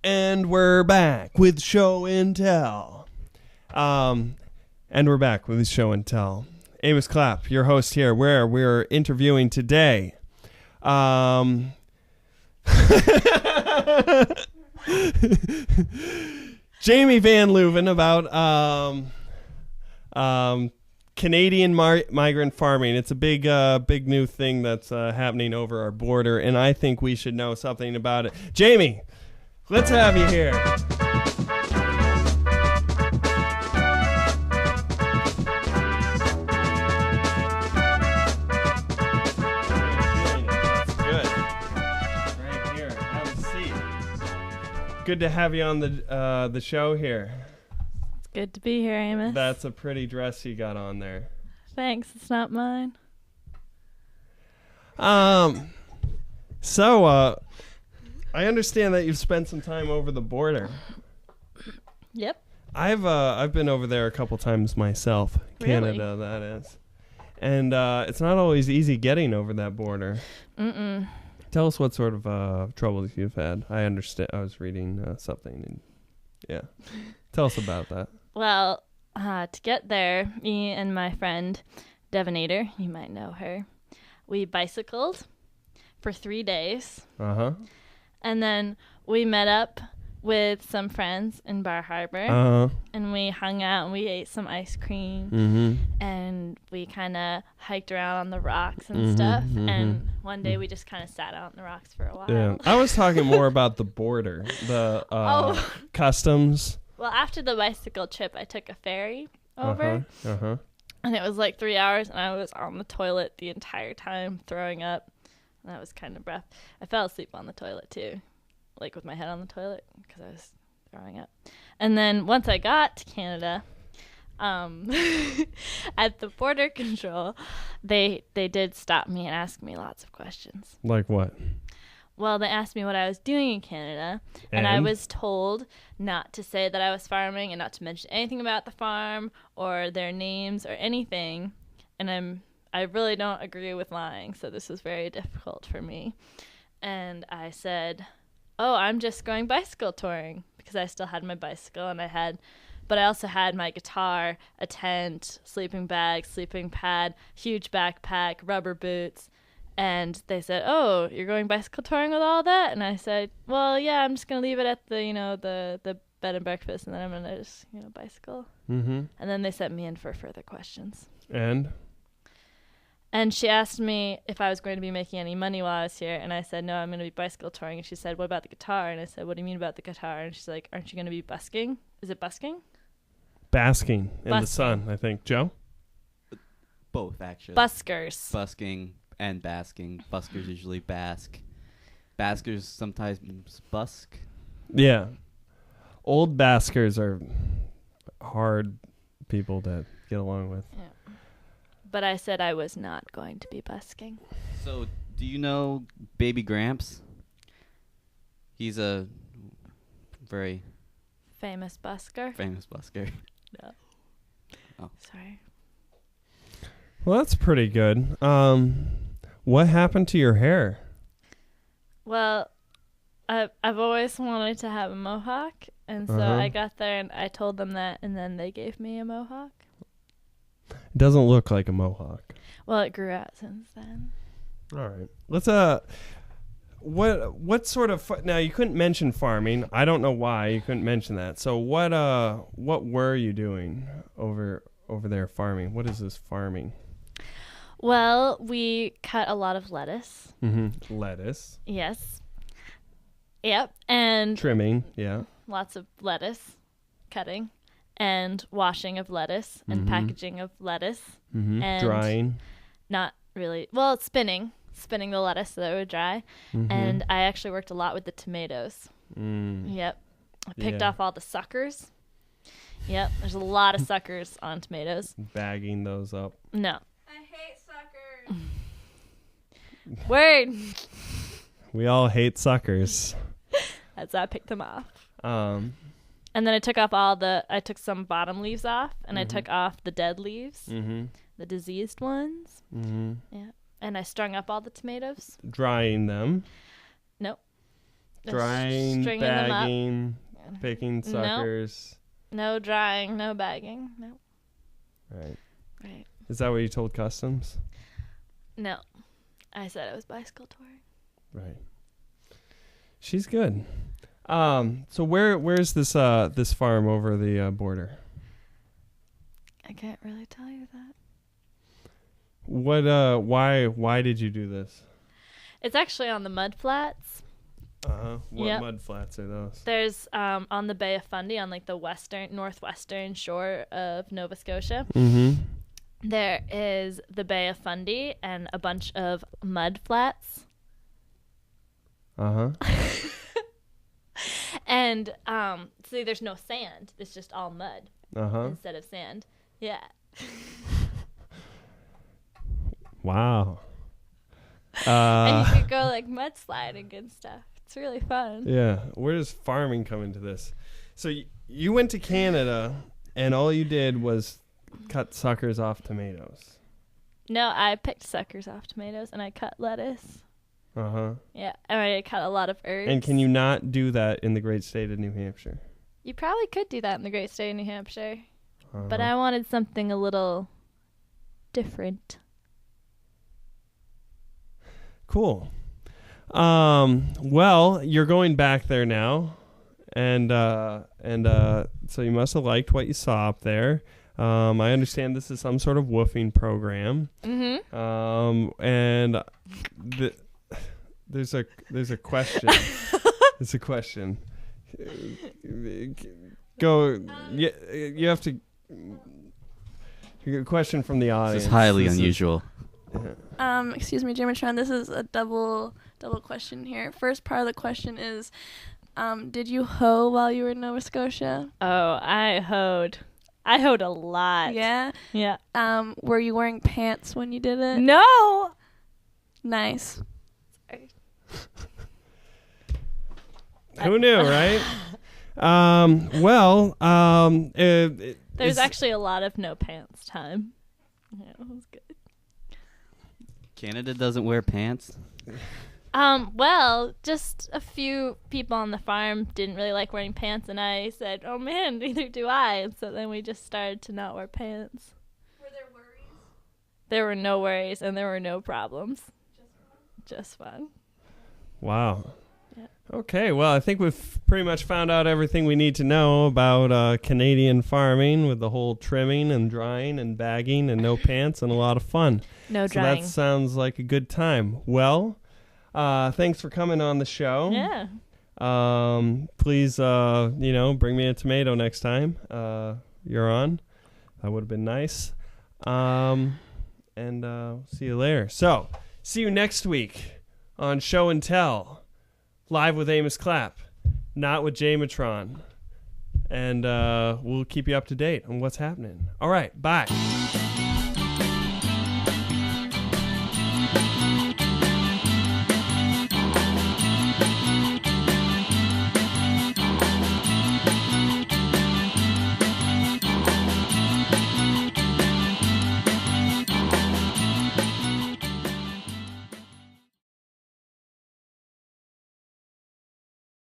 And we're back with show and tell. Amos Clapp, your host here, where we're interviewing today. Jaime Van Leuven about Canadian migrant farming. It's a big new thing that's happening over our border, and I think we should know something about it. Jaime, let's have you here. Good to have you on the show here. It's good to be here, Amos. That's a pretty dress you got on there. Thanks. It's not mine. So I understand that you've spent some time over the border. Yep. I've been over there a couple times myself. Really? Canada, that is. And it's not always easy getting over that border. Mm-mm. Tell us what sort of troubles you've had. I understand. I was reading something. And yeah. Tell us about that. Well, to get there, me and my friend, Devonator, you might know her, we bicycled for 3 days. Uh-huh. And then we met up with some friends in Bar Harbor. Uh-huh. And we hung out and we ate some ice cream. Mm-hmm. And we kind of hiked around on the rocks and stuff. Mm-hmm. And one day we just kind of sat out on the rocks for a while. Yeah. I was talking more about the border, the customs. Well, after the bicycle trip, I took a ferry over. Uh-huh. And it was like 3 hours, and I was on the toilet the entire time, throwing up. And that was kind of rough. I fell asleep on the toilet, too, like with my head on the toilet, because I was throwing up. And then once I got to Canada, at the border control, they did stop me and ask me lots of questions. Like what? Well, they asked me what I was doing in Canada, and I was told not to say that I was farming and not to mention anything about the farm or their names or anything. And I really don't agree with lying, so this was very difficult for me. And I said, "Oh, I'm just going bicycle touring," because I still had my bicycle, but I also had my guitar, a tent, sleeping bag, sleeping pad, huge backpack, rubber boots. And they said, "Oh, you're going bicycle touring with all that?" And I said, "Well, yeah, I'm just going to leave it at the bed and breakfast, and then I'm going to just, bicycle." Mm-hmm. And then they sent me in for further questions. And she asked me if I was going to be making any money while I was here, and I said, "No, I'm going to be bicycle touring." And she said, "What about the guitar?" And I said, "What do you mean about the guitar?" And she's like, "Aren't you going to be busking?" Is it busking? Basking in the sun, I think. Joe? Both, actually. Buskers. Busking and basking. Buskers usually bask. Baskers sometimes busk. Yeah. Old baskers are hard people to get along with. Yeah. But I said I was not going to be busking. So, do you know Baby Gramps? He's a very famous busker? famous busker. No. Oh. Sorry. Well, that's pretty good. What happened to your hair? Well, I've always wanted to have a mohawk, and so I got there and I told them that, and then they gave me a mohawk. It doesn't look like a mohawk. Well, it grew out since then. All right. Let's what sort of now you couldn't mention farming. I don't know why you couldn't mention that. So what were you doing over there farming? What is this farming? Well, we cut a lot of lettuce. Mm-hmm. Lettuce. Yes. Yep. And trimming. Yeah. Lots of lettuce cutting and washing of lettuce and packaging of lettuce and drying. Not really. Well, spinning the lettuce so that it would dry. And I actually worked a lot with the tomatoes. Yep. I picked off all the suckers. Yep. There's a lot of suckers on tomatoes. Bagging those up. No. I hate suckers. Word. We all hate suckers. That's why I picked them off. And then I took some bottom leaves off, and I took off the dead leaves, the diseased ones. Yeah. And I strung up all the tomatoes. Drying them. Nope. Drying, Stringing them up. bagging, picking No. suckers. No drying, no bagging. No. Right. Right. Is that what you told Customs? No. I said I was bicycle touring. Right. She's good. So where's this this farm over the border? I can't really tell you that. What why did you do this? It's actually on the mud flats. What Yep. mud flats are those? There's on the Bay of Fundy on like the northwestern shore of Nova Scotia. Mm-hmm. There is the Bay of Fundy and a bunch of mud flats. Uh-huh. And see, there's no sand. It's just all mud Uh-huh. instead of sand. Yeah. Wow. And you could go like mudsliding and stuff. It's really fun. Yeah. Where does farming come into this? So you went to Canada and all you did was cut suckers off tomatoes. No, I picked suckers off tomatoes and I cut lettuce. Uh-huh. Yeah, and I cut a lot of herbs. And can you not do that in the great state of New Hampshire? You probably could do that in the great state of New Hampshire. Uh-huh. But I wanted something a little different. Cool. Well, you're going back there now, and so you must have liked what you saw up there. I understand this is some sort of woofing program. Mm-hmm. And there's a question. There's a question. Go. You have to. A question from the audience. This is highly unusual. Excuse me, Jamatron. This is a double question here. First part of the question is, did you hoe while you were in Nova Scotia? Oh, I hoed. I hoed a lot. Yeah. Yeah. Were you wearing pants when you did it? No. Nice. Who knew, right? There's actually a lot of no pants time. Yeah, it was good. Canada doesn't wear pants. Well, just a few people on the farm didn't really like wearing pants, and I said, "Oh man, neither do I." And so then we just started to not wear pants. Were there worries? There were no worries, and there were no problems. Just fun. Wow. Yeah. Okay, well, I think we've pretty much found out everything we need to know about Canadian farming with the whole trimming and drying and bagging and no pants and a lot of fun. No So drying. that sounds like a good time. Well, thanks for coming on the show. Yeah. Please, bring me a tomato next time you're on. That would have been nice. And see you later. So, see you next week on Show and Tell, live with Amos Clapp, not with Jamatron. And we'll keep you up to date on what's happening. All right, bye.